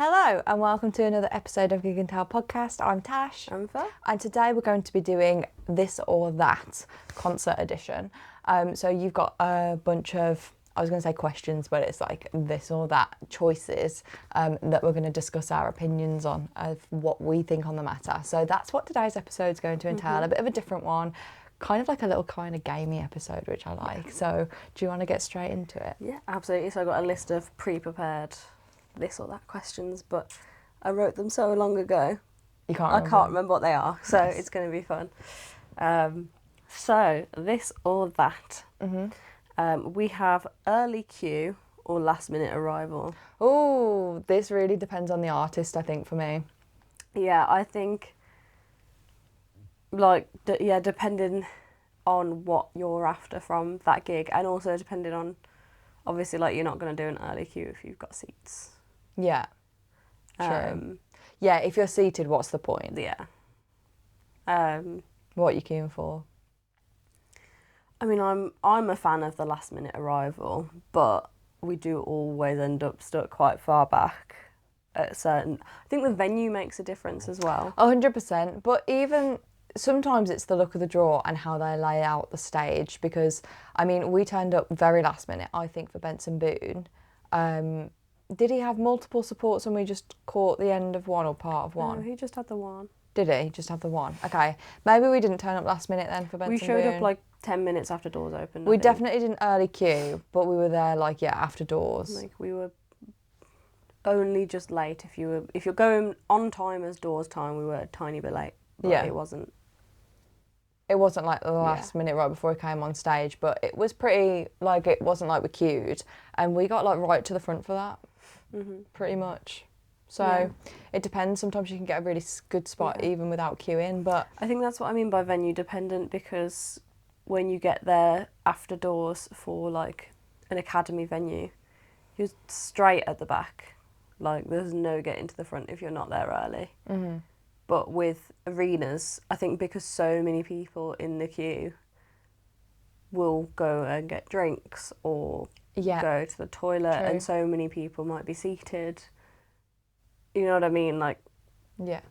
Hello and welcome to another episode of Gig and Tell podcast. I'm Tash. I'm Fer. And today we're going to be doing This or That concert edition. So you've got a bunch of, I was going to say questions, but it's like this or that choices that we're going to discuss our opinions on of what we think on the matter. So that's what today's episode is going to entail, a bit of a different one. Kind of like a little kind of gamey episode, which I like. So do you want to get straight into it? Yeah, absolutely. So I got a list of pre-prepared this or that questions, but I wrote them so long ago. You can't I remember can't them? remember what they are, so Nice. it's going to be fun. So this or that. We have early queue or last minute arrival. Oh, this really depends on the artist, I think, for me. Yeah, I think, like, depending on what you're after from that gig, and also depending on, obviously, like, you're not going to do an early queue if you've got seats. Yeah, true. Yeah, if you're seated, what's the point? Yeah. What are you queuing for? I mean, I'm a fan of the last minute arrival, but we do always end up stuck quite far back at certain. I think the venue makes a difference as well. 100%. But even sometimes it's the look of the draw and how they lay out the stage. Because I mean, we turned up very last minute, I think, for Benson Boone. Did he have multiple supports and we just caught the end of one or part of one? No, he just had the one. Did he? Just have the one? Okay. Maybe we didn't turn up last minute then for Benson We showed Boone. up like 10 minutes after doors opened. We definitely didn't early queue, but we were there like, yeah, after doors. Like, we were only just late. If you're going on time as doors time, we were a tiny bit late. But Yeah. it wasn't. It wasn't like the last minute right before he came on stage, but it was pretty, like, it wasn't like we queued. And we got like right to the front for that, pretty much. So it depends. Sometimes you can get a really good spot even without queuing, but I think that's what I mean by venue dependent, because when you get there after doors for like an academy venue, you're straight at the back. Like, there's no getting to the front if you're not there early. But with arenas, I think because so many people in the queue will go and get drinks or go to the toilet, True. and so many people might be seated. You know what I mean? Like, yeah.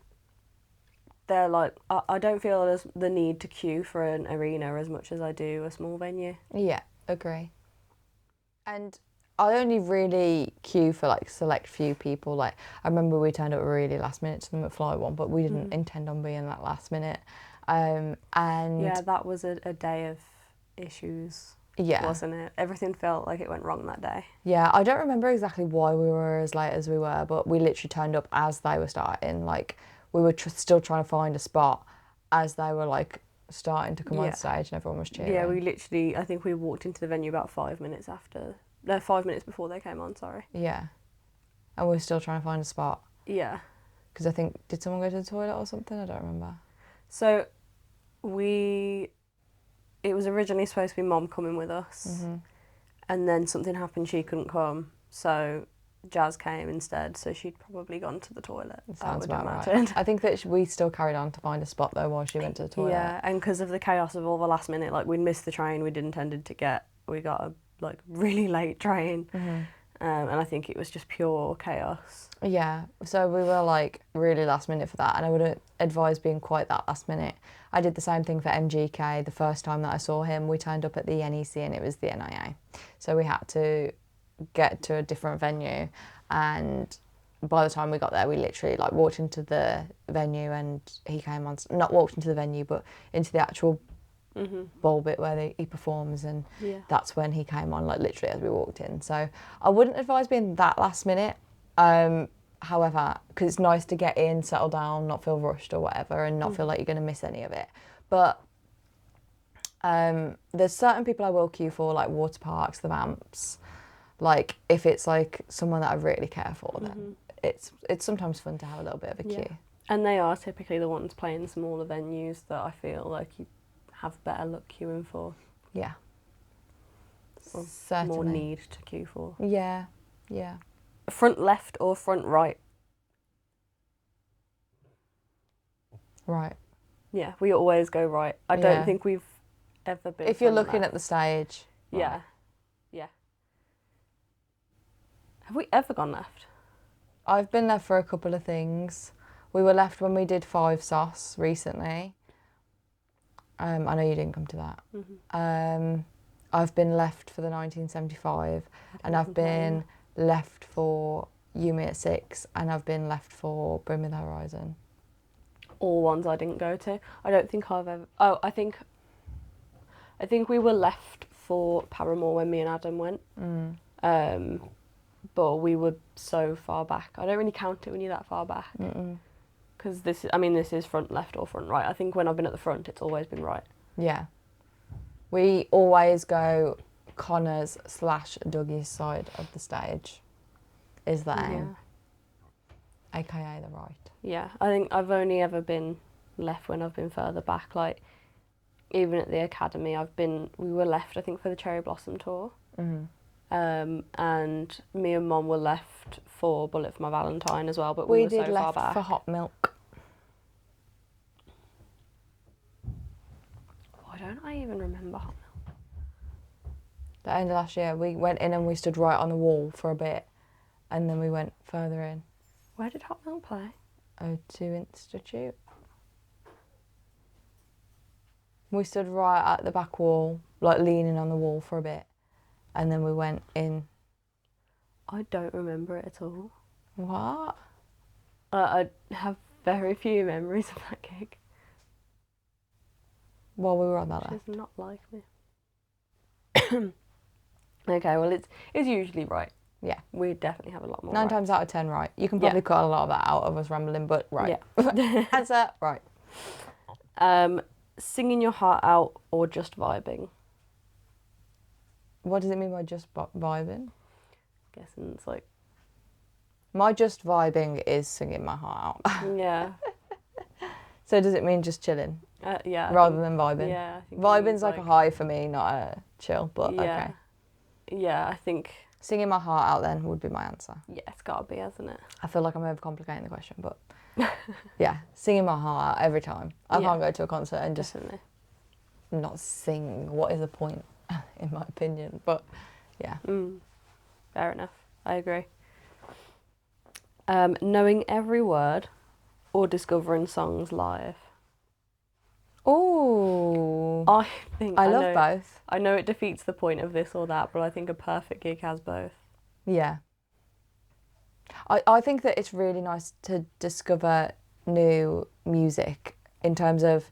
they're like, I don't feel there's the need to queue for an arena as much as I do a small venue. Yeah, agree. And I only really queue for like select few people. Like, I remember we turned up really last minute to the McFly one, but we didn't intend on being that last minute. And yeah, that was a day of issues, wasn't it? Everything felt like it went wrong that day. Yeah, I don't remember exactly why we were as late as we were, but we literally turned up as they were starting. Like, we were still trying to find a spot as they were like starting to come on stage and everyone was cheering. Yeah, we literally, I think we walked into the venue about 5 minutes after. No, 5 minutes before they came on, sorry. Yeah. And we were still trying to find a spot. Yeah. Because I think, did someone go to the toilet or something? I don't remember. So, it was originally supposed to be Mom coming with us. And then something happened, she couldn't come. So, Jazz came instead, so she'd probably gone to the toilet. Sounds I would about imagine. right. I think that we still carried on to find a spot though while she went to the toilet. Yeah, and because of the chaos of all the last minute, like, we'd missed the train we'd intended to get. We got a like really late train, and I think it was just pure chaos. Yeah, so we were like really last minute for that, and I wouldn't advise being quite that last minute. I did the same thing for MGK. The first time that I saw him, we turned up at the NEC and it was the NIA, so we had to get to a different venue, and by the time we got there, we literally like walked into the venue and he came on. Not walked into the venue, but into the actual ball bit where he performs, and that's when he came on, like literally as we walked in. So I wouldn't advise being that last minute, however, because it's nice to get in, settle down, not feel rushed or whatever, and not feel like you're going to miss any of it. But there's certain people I will queue for, like water parks, the Vamps. Like, if it's like someone that I really care for, then it's sometimes fun to have a little bit of a queue. And they are typically the ones playing smaller venues that I feel like you have better luck queuing for. Yeah. Or Certainly. more need to queue for. Yeah, yeah. Front left or front right? Right. Yeah, we always go right. I don't think we've ever been. If you're front looking left. at the stage. Right. Yeah. Yeah. Have we ever gone left? I've been left for a couple of things. We were left when we did 5 sauce recently. I know you didn't come to that. I've been left for the 1975, and I've been left for Yumi at 6, and I've been left for Bring Me the Horizon. All ones I didn't go to. I don't think I've ever. Oh, I think we were left for Paramore when me and Adam went. But we were so far back. I don't really count it when you're that far back. Because this is front left or front right. I think when I've been at the front, it's always been right. Yeah. We always go Connor's / Dougie's side of the stage is the aim. AKA the right. Yeah, I think I've only ever been left when I've been further back. Like, even at the academy, we were left, I think, for the Cherry Blossom tour. And me and Mom were left for Bullet for My Valentine as well, but we were so far back. We did left for Hot Milk. Why don't I even remember Hot Milk? The end of last year, we went in and we stood right on the wall for a bit, and then we went further in. Where did Hot Milk play? O2 Institute. We stood right at the back wall, like leaning on the wall for a bit, and then we went in. I don't remember it at all. What? I have very few memories of that gig. Well, we were on that. She's not like me. Okay, well, it's usually right. Yeah. We definitely have a lot more 9 times out of 10 right. You can probably cut a lot of that out of us rambling, but right. Yeah. Answer, right. Singing your heart out or just vibing? What does it mean by just vibing? Guessing it's like... My just vibing is singing my heart out. Yeah. So does it mean just chilling? Yeah. Rather than vibing? Yeah. I think Vibing's like a high for me, not a chill, but okay. Yeah, I think... Singing my heart out then would be my answer. Yeah, it's got to be, hasn't it? I feel like I'm overcomplicating the question, but yeah, singing my heart out every time. I can't go to a concert and just not sing. What is the point, in my opinion? But yeah. Fair enough. I agree. Knowing every word or discovering songs live? Oh, I love both. I know it defeats the point of this or that, but I think a perfect gig has both. Yeah. I think that it's really nice to discover new music in terms of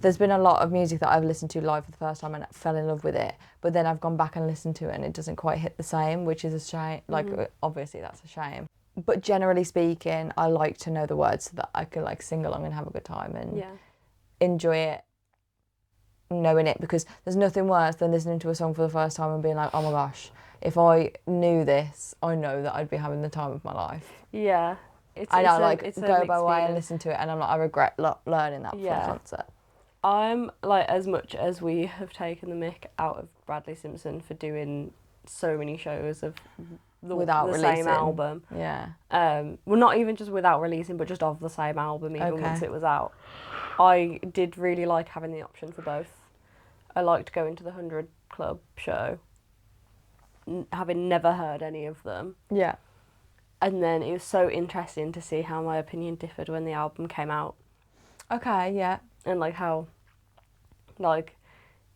there's been a lot of music that I've listened to live for the first time and fell in love with it, but then I've gone back and listened to it and it doesn't quite hit the same, which is a shame. Like, obviously that's a shame. But generally speaking, I like to know the words so that I can like sing along and have a good time and enjoy it knowing it, because there's nothing worse than listening to a song for the first time and being like, oh my gosh, if I knew this, I know that I'd be having the time of my life. Yeah. I go my way and listen to it and I'm like, I regret learning that for the concert. I'm like, as much as we have taken the mick out of Bradley Simpson for doing so many shows of the same album. Yeah. Well, not even just without releasing, but just of the same album, even once it was out. I did really like having the option for both. I liked going to the 100 Club show, having never heard any of them. Yeah. And then it was so interesting to see how my opinion differed when the album came out. Okay, yeah. And like how, like,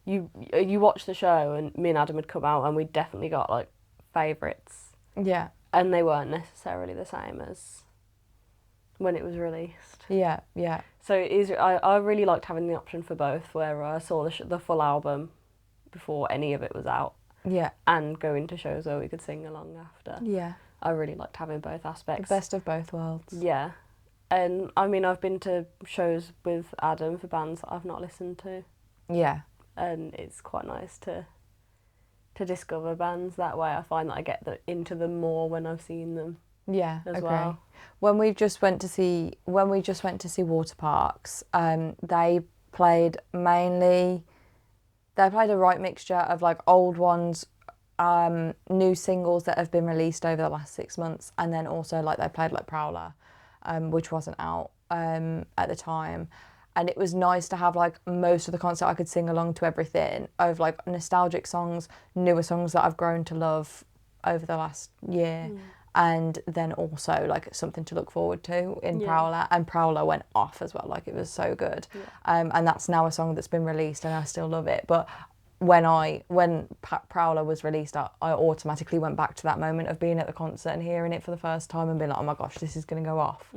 you watch the show and me and Adam had come out and we definitely got like favourites. Yeah. And they weren't necessarily the same as when it was released. Yeah, yeah. So it is. I really liked having the option for both, where I saw the full album before any of it was out. Yeah. And going to shows where we could sing along after. Yeah. I really liked having both aspects. The best of both worlds. Yeah. And I mean, I've been to shows with Adam for bands that I've not listened to. Yeah. And it's quite nice to discover bands that way. I find that I get into them more when I've seen them. Yeah, as well. When we just went to see Water Parks, they played a right mixture of like old ones, new singles that have been released over the last 6 months, and then also like they played like Prowler, which wasn't out at the time. And it was nice to have like most of the concert I could sing along to everything of like nostalgic songs, newer songs that I've grown to love over the last year. and then also like something to look forward to in Yeah. Prowler, and Prowler went off as well, like it was so good. And that's now a song that's been released and I still love it. But when Prowler was released, I automatically went back to that moment of being at the concert and hearing it for the first time and being like, oh my gosh, this is going to go off.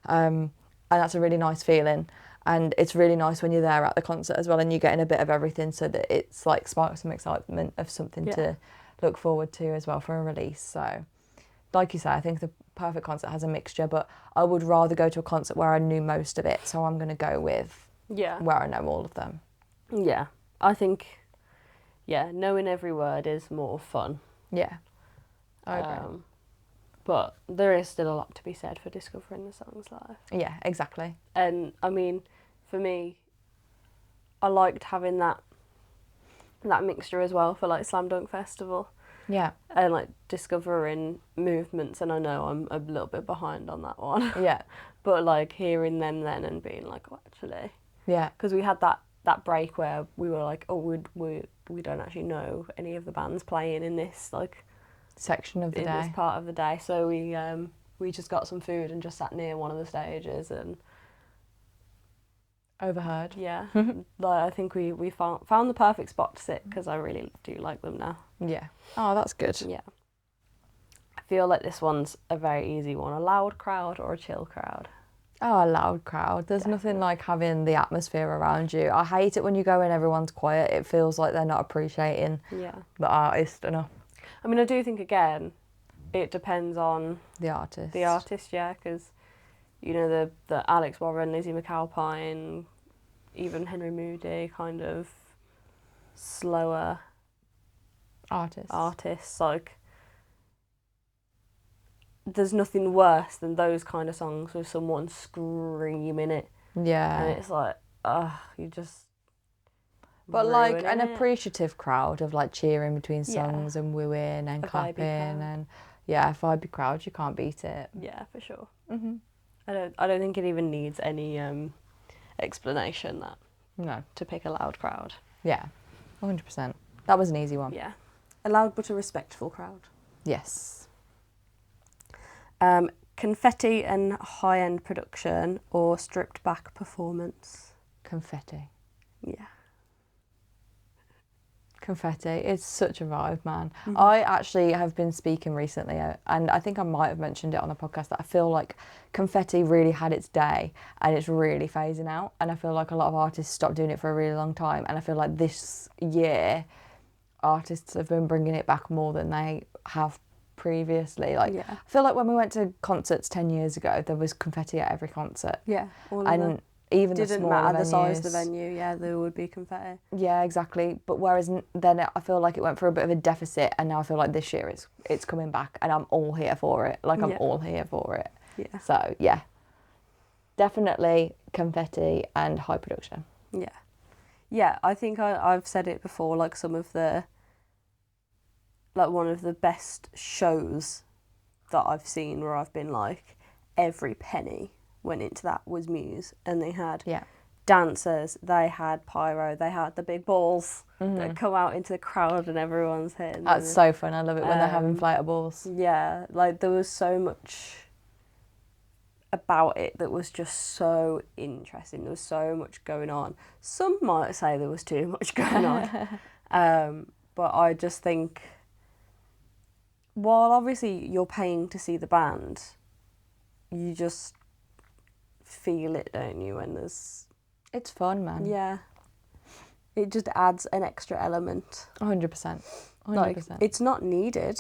And that's a really nice feeling. And it's really nice when you're there at the concert as well and you're getting a bit of everything, so that it's like sparks some excitement of something to look forward to as well for a release. So like you say, I think the perfect concert has a mixture, but I would rather go to a concert where I knew most of it, so I'm going to go with where I know all of them. Yeah, I think, knowing every word is more fun. Yeah, I agree. But there is still a lot to be said for discovering the songs live. Yeah, exactly. And I mean, for me, I liked having that mixture as well for like Slam Dunk Festival. Yeah. And like discovering movements, and I know I'm a little bit behind on that one. Yeah. But like hearing them then and being like, oh, actually. Yeah. Because we had that break where we were like, oh, we don't actually know any of the bands playing in this like section of the in day. this part of the day. So we just got some food and just sat near one of the stages and overheard. Yeah, like I think we found the perfect spot to sit because I really do like them now. Yeah. Oh, that's good. Yeah. I feel like this one's a very easy one. A loud crowd or a chill crowd? Oh, a loud crowd. There's nothing like having the atmosphere around you. I hate it when you go and everyone's quiet. It feels like they're not appreciating the artist enough. I mean, I do think, again, it depends on the artist. The artist, yeah, because, you know, the Alex Warren, Lizzie McAlpine, even Henry Moody, kind of slower artists, like, there's nothing worse than those kind of songs with someone screaming it. Yeah. And it's like, you just... But like an appreciative crowd of like cheering between songs and wooing and clapping and a vibey crowd, you can't beat it. Yeah, for sure. I don't think it even needs any explanation to pick a loud crowd. Yeah, 100%. That was an easy one. Yeah, a loud but a respectful crowd. Yes. Confetti and high-end production or stripped back performance? Confetti. Yeah. Confetti, it's such a vibe, man. I actually have been speaking recently, and I think I might have mentioned it on the podcast, that I feel like confetti really had its day and it's really phasing out, and I feel like a lot of artists stopped doing it for a really long time, and I feel like this year artists have been bringing it back more than they have previously. Like, I feel like when we went to concerts 10 years ago, there was confetti at every concert. Yeah, all of them. Even didn't the smaller matter the venues. size of the venue, there would be confetti. Yeah, exactly. But whereas then I feel like it went for a bit of a deficit, and now I feel like this year it's coming back, and I'm all here for it. Like, I'm all here for it. Yeah. So yeah, definitely confetti and high production. Yeah, yeah. I think I've said it before. Like, some of the one of the best shows that I've seen, where I've been like, every penny went into that, was Muse, and they had dancers, they had pyro, they had the big balls that come out into the crowd and everyone's hitting. That's so fun. I love it when they have inflatables. Yeah, like there was so much about it that was just so interesting. There was so much going on. Some might say there was too much going on, but I just think, while obviously you're paying to see the band, you just feel it, don't you, when there's... It's fun, man. Yeah. It just adds an extra element. 100%. 100%. Like, it's not needed.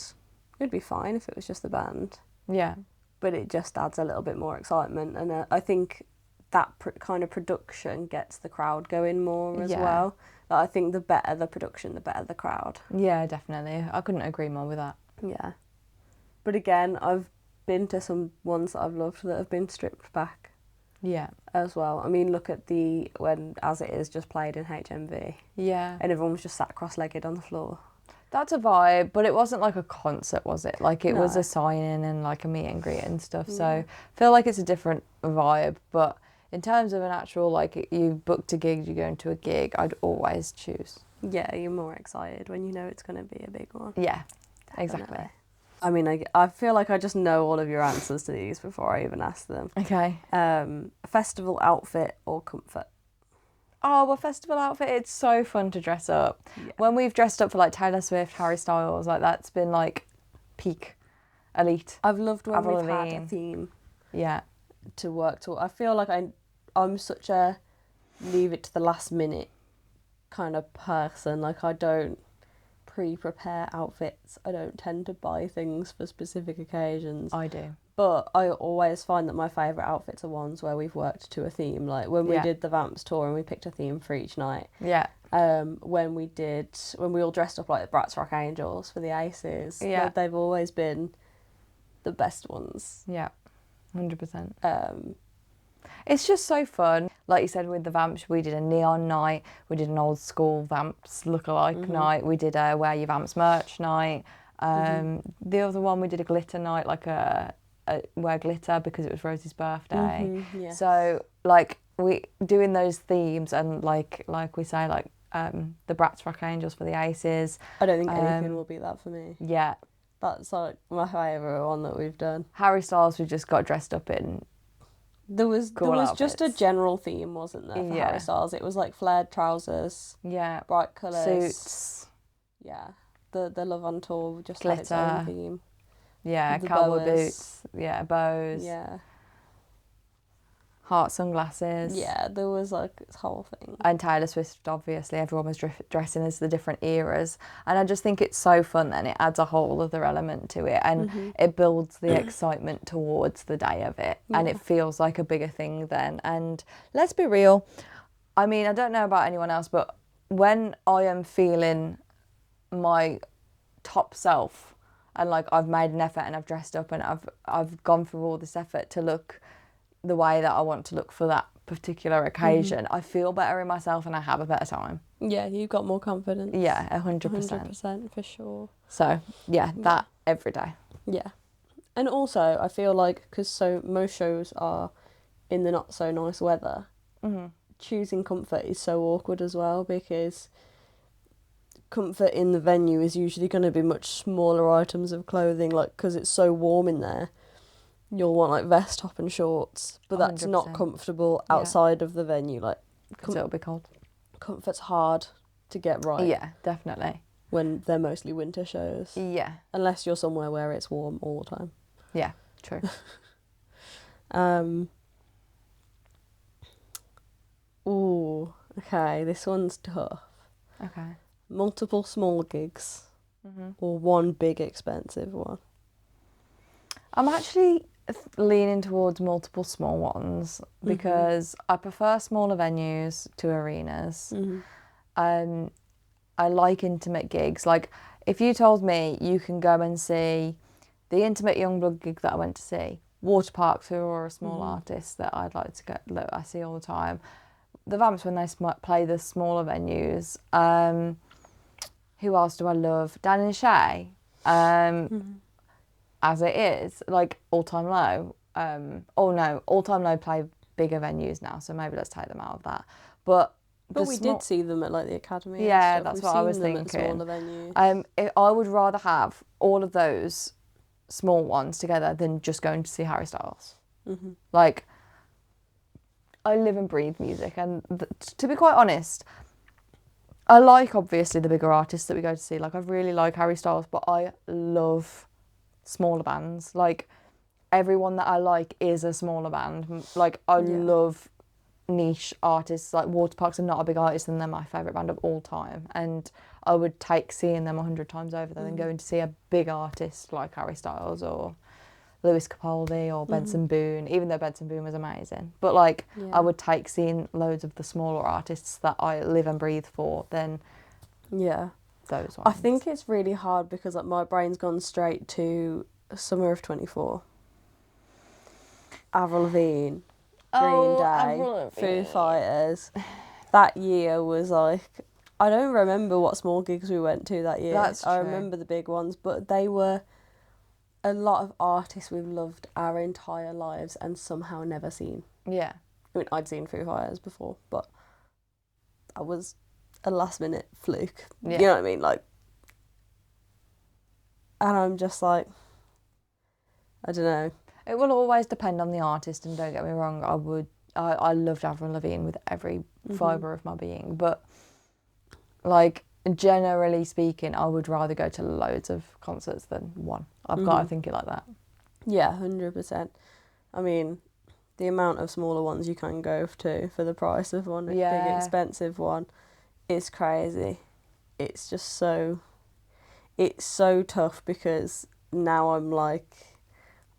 It'd be fine if it was just the band. Yeah. But it just adds a little bit more excitement. And I think that kind of production gets the crowd going more as well. Like, I think the better the production, the better the crowd. Yeah, definitely. I couldn't agree more with that. Yeah. But again, I've been to some ones that I've loved that have been stripped back. Yeah. As well. I mean, look at when As It Is just played in HMV. Yeah. And everyone was just sat cross-legged on the floor. That's a vibe, but it wasn't like a concert, was it? Like, it was a sign-in and like a meet and greet and stuff. So I feel like it's a different vibe. But in terms of an actual, like, you booked a gig, you're going to a gig, I'd always choose. Yeah, you're more excited when you know it's going to be a big one. Yeah, Definitely. exactly. I mean, I feel like I just know all of your answers to these before I even ask them. Okay. Festival outfit or comfort? Oh, well, festival outfit, it's so fun to dress up. Yeah. When we've dressed up for like Taylor Swift, Harry Styles, like that's been like peak elite. I've loved when Avril we've had a Lavigne. theme Yeah. to work to. I feel like I'm such a leave it to the last minute kind of person. Like, I don't pre-prepare outfits. I don't tend to buy things for specific occasions. I do. But I always find that my favourite outfits are ones where we've worked to a theme. Like when we Yeah. did the Vamps tour and we picked a theme for each night. Yeah. When we all dressed up like the Bratz Rock Angels for the Aces. Yeah. They've always been the best ones. Yeah. 100%. Um, It's just so fun. Like you said, with the Vamps, we did a neon night. We did an old school Vamps lookalike night. We did a Wear Your Vamps merch night. The other one, we did a glitter night, like a wear glitter because it was Rosie's birthday. yes. So like we doing those themes and like we say like the Bratz Rock Angels for the Aces. I don't think anything will beat that for me. Yeah. That's like my favourite one that we've done. Harry Styles, we just got dressed up in. There was just a outfits. general theme, wasn't there, for Yeah. Harry Styles? It was like flared trousers, Yeah. bright colours, Suits. Yeah, the Love on Tour just had its Glitter. own theme. Yeah, The cowboy boas. boots. Yeah, bows. Yeah, Heart sunglasses. yeah, there was like this whole thing. And Taylor Swift, obviously, everyone was dressing as the different eras. And I just think it's so fun and it adds a whole other element to it. And it builds the excitement towards the day of it. And it feels like a bigger thing then. And let's be real. I mean, I don't know about anyone else, but when I am feeling my top self and like I've made an effort and I've dressed up and I've gone through all this effort to look the way that I want to look for that particular occasion, I feel better in myself and I have a better time. Yeah, you got more confidence. Yeah, 100%. 100% for sure. So, yeah, that every day. Yeah. And also, I feel like, because most shows are in the not so nice weather, choosing comfort is so awkward as well, because comfort in the venue is usually going to be much smaller items of clothing, like, because it's so warm in there. You'll want like vest, top and shorts, but that's not 100%. comfortable outside of the venue. Like, Because it'll be cold. comfort's hard to get right Yeah, definitely. when they're mostly winter shows, Yeah. unless you're somewhere where it's warm all the time. Yeah, true. Ooh, okay, this one's tough. Okay. Multiple small gigs or one big expensive one? I'm actually leaning towards multiple small ones because I prefer smaller venues to arenas. I like intimate gigs. Like, if you told me you can go and see the intimate Youngblood gig that I went to see, Water Parks, who are a small artist that I'd like to go, that I see all the time, the Vamps when they play the smaller venues. Who else do I love? Dan and Shay. As it is, like All Time Low. All Time Low play bigger venues now, so maybe let's take them out of that. But we did see them at like the Academy. And Yeah, stuff. that's We've what I seen was them thinking. At smaller venues. I would rather have all of those small ones together than just going to see Harry Styles. Like, I live and breathe music, and to be quite honest, I like obviously the bigger artists that we go to see. Like, I really like Harry Styles, but I love smaller bands. Like, everyone that I like is a smaller band. Like, I love niche artists. Like, Water Parks are not a big artist and they're my favourite band of all time, and I would take seeing them 100 times over than going to see a big artist like Harry Styles or Lewis Capaldi or Benson Boone, even though Benson Boone was amazing. But like, I would take seeing loads of the smaller artists that I live and breathe for than those ones. I think it's really hard because like my brain's gone straight to Summer of 24. Avril Lavigne, Green Day, Foo Fighters. That year was like, I don't remember what small gigs we went to that year. That's I true. remember the big ones, but they were a lot of artists we've loved our entire lives and somehow never seen. Yeah. I mean, I'd seen Foo Fighters before, but that was a last minute fluke. Yeah. You know what I mean? Like, and I'm just like, I don't know. It will always depend on the artist, and don't get me wrong, I loved Avril Lavigne with every fibre of my being, but like generally speaking, I would rather go to loads of concerts than one. I've got to think it like that. Yeah, 100%. I mean, the amount of smaller ones you can go to for the price of one big expensive one is crazy. It's just so tough because now I'm like,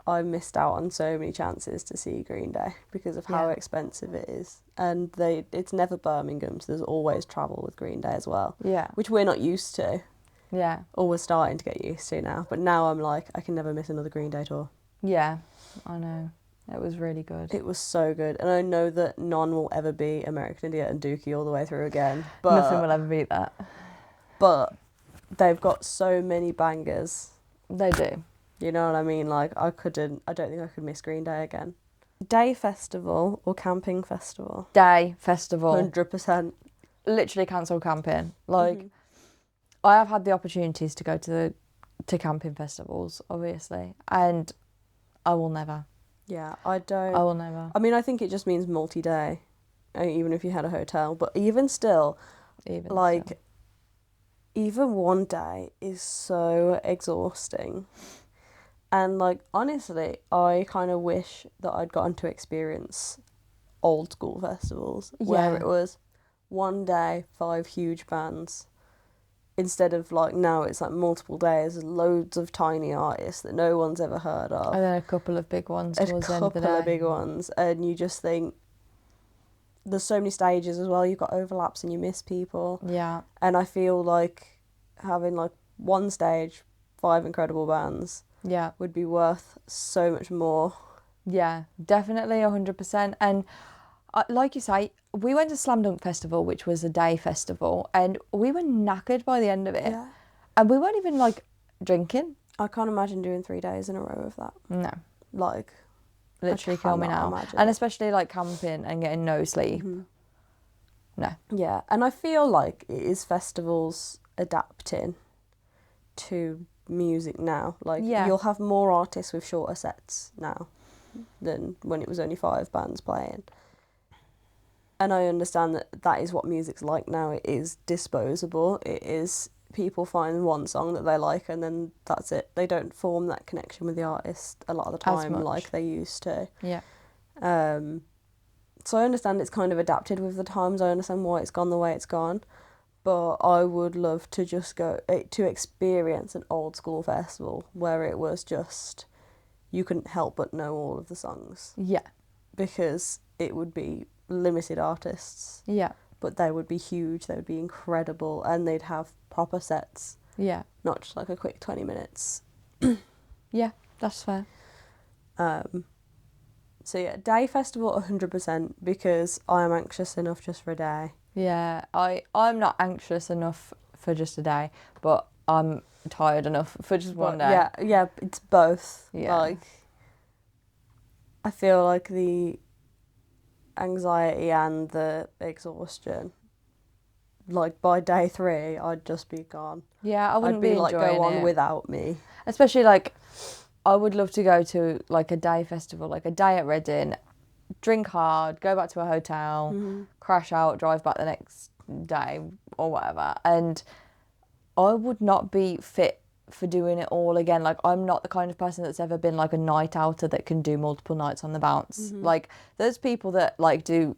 I missed out on so many chances to see Green Day because of how expensive it is. And it's never Birmingham, so there's always travel with Green Day as well. Yeah. Which we're not used to. Yeah. Or we're starting to get used to now. But now I'm like, I can never miss another Green Day tour. Yeah, I know. It was really good. It was so good. And I know that none will ever be American Idiot and Dookie all the way through again. But nothing will ever beat that. But they've got so many bangers. They do. You know what I mean? Like, I don't think I could miss Green Day again. Day festival or camping festival? Day festival. 100%. Literally cancel camping. Like, I have had the opportunities to go to camping festivals, obviously, and I will never. Yeah, I don't. I will never. I mean, I think it just means multi-day, even if you had a hotel. But even still, even one day is so exhausting. And, like, honestly, I kind of wish that I'd gotten to experience old school festivals where it was one day, 5 huge bands. Instead of, like, now it's, like, multiple days, loads of tiny artists that no one's ever heard of. And then a couple of big ones towards the end of the day. A couple of big ones. And you just think, there's so many stages as well. You've got overlaps and you miss people. Yeah. And I feel like having, like, one stage, 5 incredible bands would be worth so much more. Yeah, definitely 100%. And like you say, we went to Slam Dunk Festival, which was a day festival, and we were knackered by the end of it. Yeah. And we weren't even, like, drinking. I can't imagine doing 3 days in a row of that. No. Like, literally kill me now. And especially, like, camping and getting no sleep. No. Yeah, and I feel like it is festivals adapting to music now. Like, you'll have more artists with shorter sets now than when it was only 5 bands playing. And I understand that that is what music's like now. It is disposable. It is people find one song that they like and then that's it. They don't form that connection with the artist a lot of the time like they used to. Yeah. So I understand it's kind of adapted with the times. I understand why it's gone the way it's gone. But I would love to just go to experience an old school festival where it was just, you couldn't help but know all of the songs. Yeah. Because it would be limited artists. Yeah. But they would be huge, they would be incredible, and they'd have proper sets. Yeah. Not just like a quick 20 minutes. Yeah, that's fair. So yeah, day festival 100% because I am anxious enough just for a day. Yeah, I'm not anxious enough for just a day, but I'm tired enough for just one day. Yeah, it's both. Yeah. Like, I feel like the anxiety and the exhaustion, like by day 3 I'd just be gone. Yeah, I wouldn't I'd be like, enjoying go on it. without me. Especially, like, I would love to go to, like, a day festival, like a day at Reading, drink hard, go back to a hotel, crash out, drive back the next day or whatever. And I would not be fit for doing it all again. Like, I'm not the kind of person that's ever been, like, a night outer that can do multiple nights on the bounce. Like, there's people that, like, did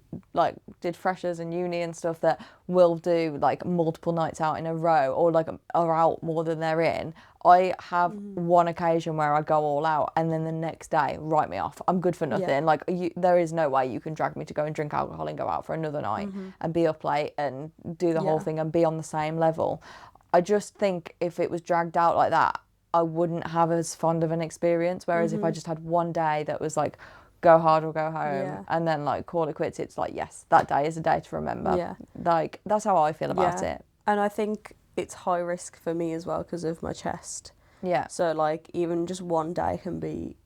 freshers and uni and stuff that will do, like, multiple nights out in a row or, like, are out more than they're in. I have one occasion where I go all out and then the next day, write me off. I'm good for nothing. Yeah. Like, there is no way you can drag me to go and drink alcohol and go out for another night and be up late and do the whole thing and be on the same level. I just think if it was dragged out like that, I wouldn't have as fond of an experience. Whereas if I just had one day that was like, go hard or go home, and then like call it quits, it's like, yes, that day is a day to remember. Yeah. Like, that's how I feel about it. And I think it's high risk for me as well because of my chest. Yeah. So, like, even just one day can be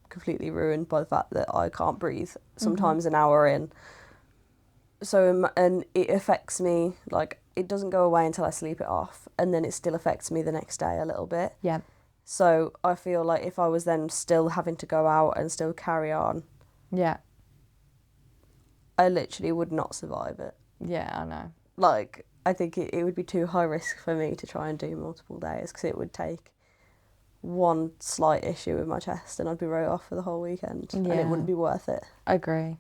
completely ruined by the fact that I can't breathe, sometimes an hour in. So, and it affects me, like, it doesn't go away until I sleep it off, and then it still affects me the next day a little bit. Yeah. So I feel like if I was then still having to go out and still carry on, Yeah. I literally would not survive it. Yeah, I know. Like, I think it would be too high risk for me to try and do multiple days because it would take one slight issue with my chest and I'd be right off for the whole weekend and it Yeah. wouldn't be worth it. I agree.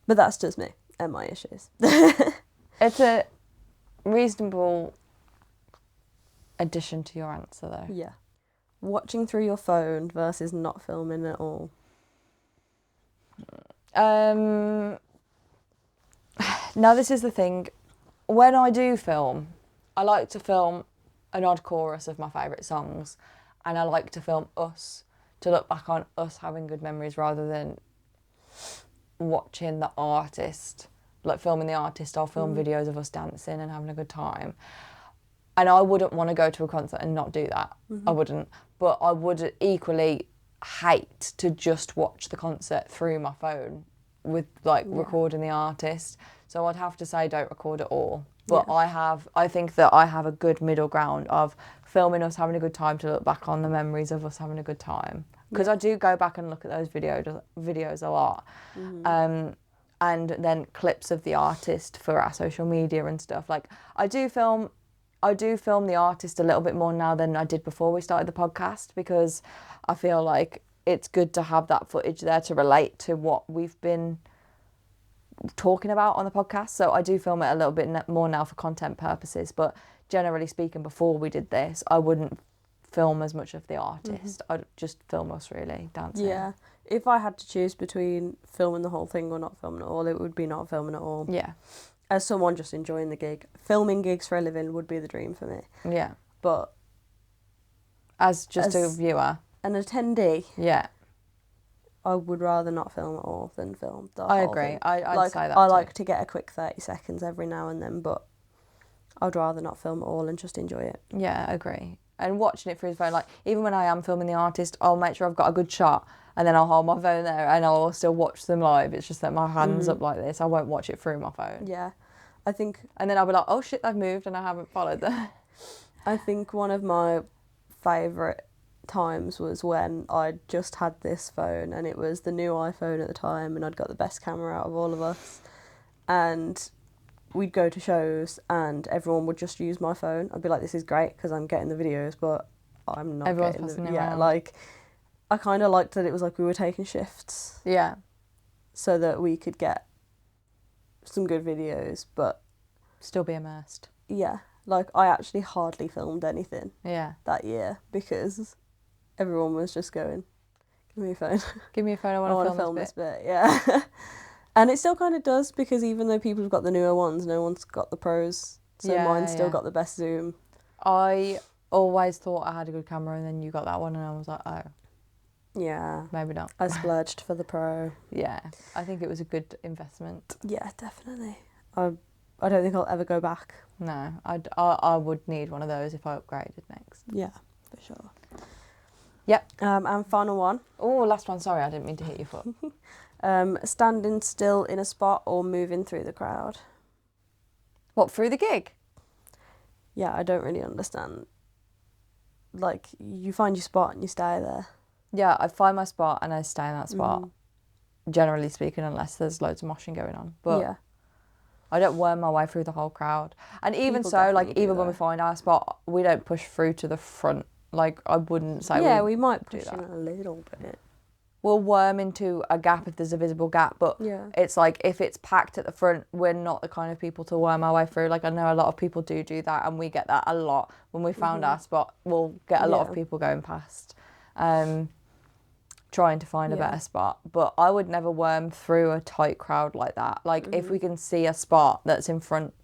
But that's just me and my issues. It's a reasonable addition to your answer, though. Yeah. Watching through your phone versus not filming at all. Now, this is the thing. When I do film, I like to film an odd chorus of my favourite songs, and I like to film us, to look back on us having good memories rather than watching the artist, like filming the artist. I'll film videos of us dancing and having a good time. And I wouldn't want to go to a concert and not do that. I wouldn't. But I would equally hate to just watch the concert through my phone with recording the artist. So I'd have to say don't record at all. But I think that I have a good middle ground of filming us having a good time to look back on the memories of us having a good time. Because I do go back and look at those videos a lot. And then clips of the artist for our social media and stuff. Like, I do film the artist a little bit more now than I did before we started the podcast, because I feel like it's good to have that footage there to relate to what we've been talking about on the podcast. So I do film it a little bit more now for content purposes, but generally speaking, before we did this, I wouldn't film as much of the artist. I'd just film us really dancing. Yeah. If I had to choose between filming the whole thing or not filming at all, it would be not filming at all. Yeah. As someone just enjoying the gig. Filming gigs for a living would be the dream for me. Yeah. But as a viewer. An attendee. Yeah. I would rather not film at all than film the I whole agree. thing. I'd say that I too. like to get a quick 30 seconds every now and then, but I'd rather not film at all and just enjoy it. Yeah, I agree. And watching it through his phone, like, even when I am filming the artist, I'll make sure I've got a good shot, and then I'll hold my phone there and I'll still watch them live. It's just that my hand's up like this. I won't watch it through my phone. Yeah. I think... And then I'll be like, oh shit, they've moved and I haven't followed them. I think one of my favourite times was when I just had this phone, and it was the new iPhone at the time, and I'd got the best camera out of all of us, and we'd go to shows and everyone would just use my phone. I'd be like, this is great because I'm getting the videos, but I'm not Everyone's getting passing the... it Yeah, around. like, I kind of liked that it was like we were taking shifts Yeah. so that we could get some good videos, but Still be immersed. yeah, like, I actually hardly filmed anything Yeah. that year because everyone was just going, give me your phone. Give me a phone, I I want want to film this bit. yeah. And it still kind of does, because even though people have got the newer ones, no one's got the pros. So Yeah, mine's still yeah. got the best zoom. I always thought I had a good camera, and then you got that one and I was like, oh, Yeah. maybe not. I splurged for the pro. Yeah. I think it was a good investment. Yeah, definitely. I don't think I'll ever go back. No, I would need one of those if I upgraded next. Yeah, for sure. Yep. And final one. Oh, last one. Sorry, I didn't mean to hit your foot. Standing still in a spot or moving through the crowd. What, through the gig? Yeah, I don't really understand. Like, you find your spot and you stay there. Yeah, I find my spot and I stay in that spot. Generally speaking, unless there's loads of moshing going on. But yeah. I don't worm my way through the whole crowd. And even People so, like, definitely do even when we though. find our spot, we don't push through to the front. Like, I wouldn't say Yeah, we might do push in that. a little bit. We'll worm into a gap if there's a visible gap, but Yeah. it's like, if it's packed at the front, we're not the kind of people to worm our way through. Like, I know a lot of people do that, and we get that a lot. When we found our spot, we'll get a lot of people going past, trying to find a better spot. But I would never worm through a tight crowd like that. Like, if we can see a spot that's in front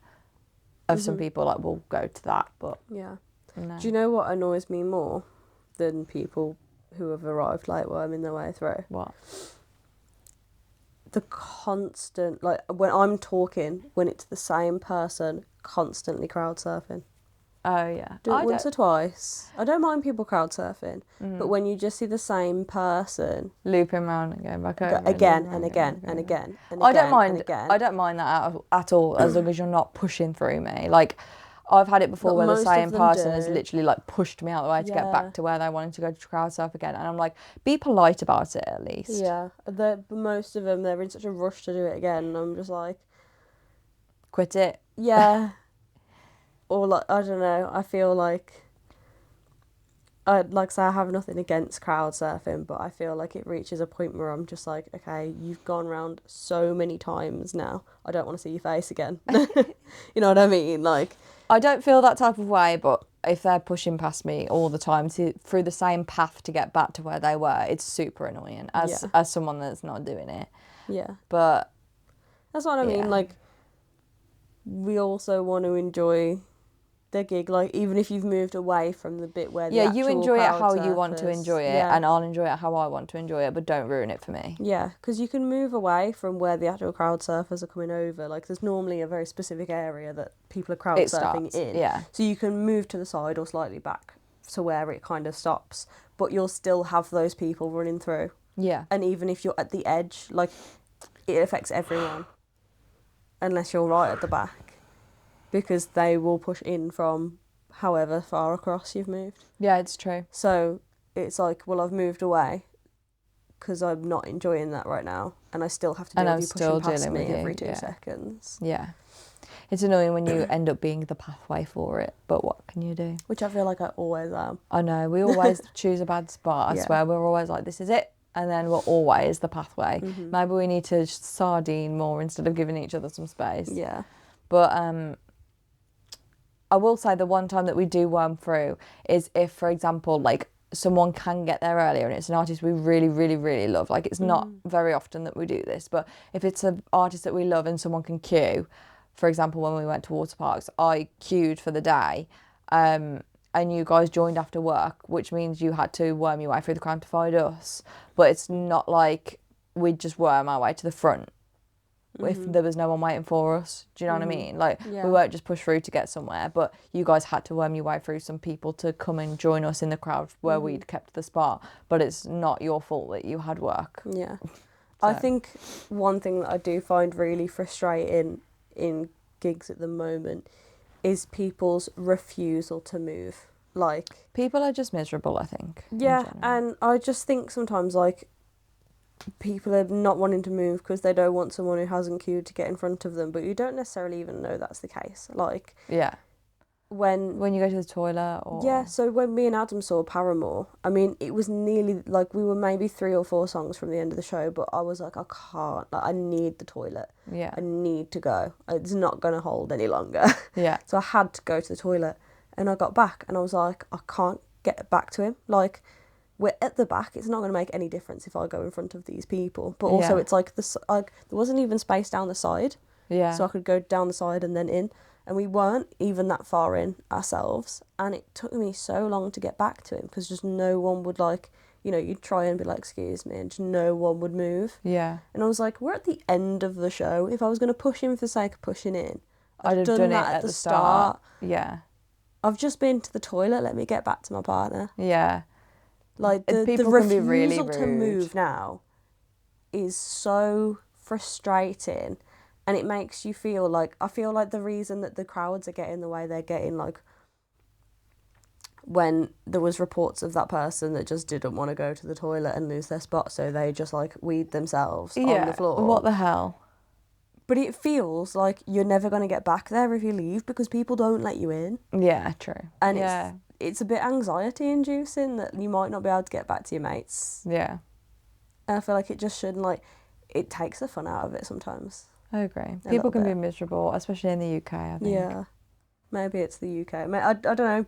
of some people, like, we'll go to that. But Yeah. no. Do you know what annoys me more than people who have arrived late worming their way through? What? The constant, like, when I'm talking, when it's the same person constantly crowd surfing. Oh, yeah. Do it I once don't- or twice. I don't mind people crowd surfing, but when you just see the same person Looping around and going back over. again over and again and again and I again don't mind. and again. I don't mind that at all, as long as you're not pushing through me. Like, I've had it before But where the most same of them person has do. literally like pushed me out of the way to get Yeah. back to where they wanted to go to crowd surf again. And I'm like, be polite about it at least. Yeah, most of them, they're in such a rush to do it again, and I'm just like, Quit it. yeah. Or like, I don't know, I feel like, like I say, I have nothing against crowd surfing, but I feel like it reaches a point where I'm just like, okay, you've gone around so many times now, I don't want to see your face again. You know what I mean? Like, I don't feel that type of way, but if they're pushing past me all the time through the same path to get back to where they were, it's super annoying as someone that's not doing it. yeah. But That's what I mean, yeah. like, we also want to enjoy the gig, like, even if you've moved away from the bit where the Yeah, actual you enjoy it crowd how you want to surfers. enjoy it, Yeah. and I'll enjoy it how I want to enjoy it, but don't ruin it for me. Yeah, because you can move away from where the actual crowd surfers are coming over. Like, there's normally a very specific area that people are crowd It surfing starts, in. yeah. So you can move to the side or slightly back to where it kind of stops, but you'll still have those people running through. Yeah. And even if you're at the edge, like, it affects everyone, unless you're right at the back, because they will push in from however far across you've moved. Yeah, it's true. So it's like, well, I've moved away because I'm not enjoying that right now, and I still have to deal And I'm with you still pushing past dealing me with you, every 2 yeah. seconds. Yeah. It's annoying when you end up being the pathway for it, but what can you do? Which I feel like I always am. I know, we always choose a bad spot, I Yeah. swear. We're always like, this is it. And then we're always the pathway. Mm-hmm. Maybe we need to just sardine more instead of giving each other some space. Yeah. But I will say the one time that we do worm through is if, for example, like someone can get there earlier and it's an artist we really, really, really love. Like, it's not very often that we do this, but if it's an artist that we love and someone can queue, for example, when we went to water parks, I queued for the day, and you guys joined after work, which means you had to worm your way through the crowd to find us. But it's not like we'd just worm our way to the front if there was no one waiting for us. Do you know what I mean? Like, Yeah. we weren't just pushed through to get somewhere, but you guys had to worm your way through some people to come and join us in the crowd where we'd kept the spot. But it's not your fault that you had work. Yeah. I So. think one thing that I do find really frustrating in gigs at the moment is people's refusal to move. Like, People are just miserable, I think. in yeah, general. and I just think sometimes, like, people are not wanting to move because they don't want someone who hasn't queued to get in front of them, but you don't necessarily even know that's the case. Like, Yeah. when you go to the toilet or... yeah, so when me and Adam saw Paramore, I mean, it was nearly, like, we were maybe 3 or 4 songs from the end of the show, but I was like, I can't, like, I need the toilet. Yeah. I need to go. It's not going to hold any longer. Yeah. So I had to go to the toilet, and I got back, and I was like, I can't get back to him. Like, we're at the back. It's not going to make any difference if I go in front of these people. But also, Yeah. it's like there wasn't even space down the side, Yeah. so I could go down the side and then in. And we weren't even that far in ourselves, and it took me so long to get back to him because just no one would, like, you know, you'd try and be like, excuse me, and just no one would move. Yeah. And I was like, we're at the end of the show. If I was going to push him for the sake of pushing in, I'd have done that it at the start. Yeah. I've just been to the toilet. Let me get back to my partner. Yeah. Like, the People can be refusal really to rude. move now is so frustrating, and it makes you feel like, I feel like the reason that the crowds are getting the way they're getting, like, when there was reports of that person that just didn't want to go to the toilet and lose their spot, so they just, like, weed themselves on the floor. What the hell? But it feels like you're never going to get back there if you leave because people don't let you in. Yeah, true. And yeah. it's a bit anxiety inducing that you might not be able to get back to your mates. Yeah. And I feel like it just shouldn't, like, it takes the fun out of it sometimes. I agree. A People little can bit. be miserable, especially in the UK, I think. Yeah. Maybe it's the UK. I don't know.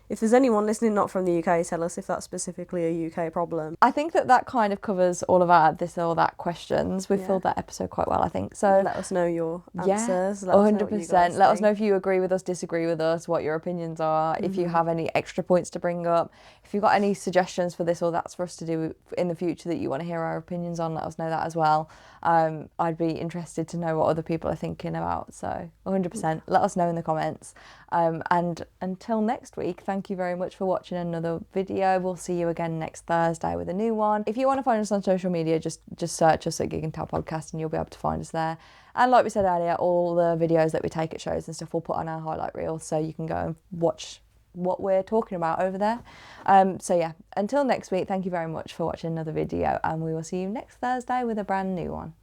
If there's anyone listening not from the UK, tell us if that's specifically a UK problem. I think that kind of covers all of our this or that questions. We've Yeah. filled that episode quite well, I think. So Let us know your yeah, answers. 100%. Let us know if you agree with us, disagree with us, what your opinions are, if you have any extra points to bring up. If you've got any suggestions for this or that's for us to do in the future that you want to hear our opinions on, let us know that as well. I'd be interested to know what other people are thinking about. So 100%, let us know in the comments. And until next week, thank thank you very much for watching another video. We'll see you again next Thursday with a new one. If you want to find us on social media, just search us at Gig and Tell Podcast and you'll be able to find us there. And like we said earlier, all the videos that we take at shows and stuff we'll put on our highlight reel, so you can go and watch what we're talking about over there. So yeah, until next week, thank you very much for watching another video, and we will see you next Thursday with a brand new one.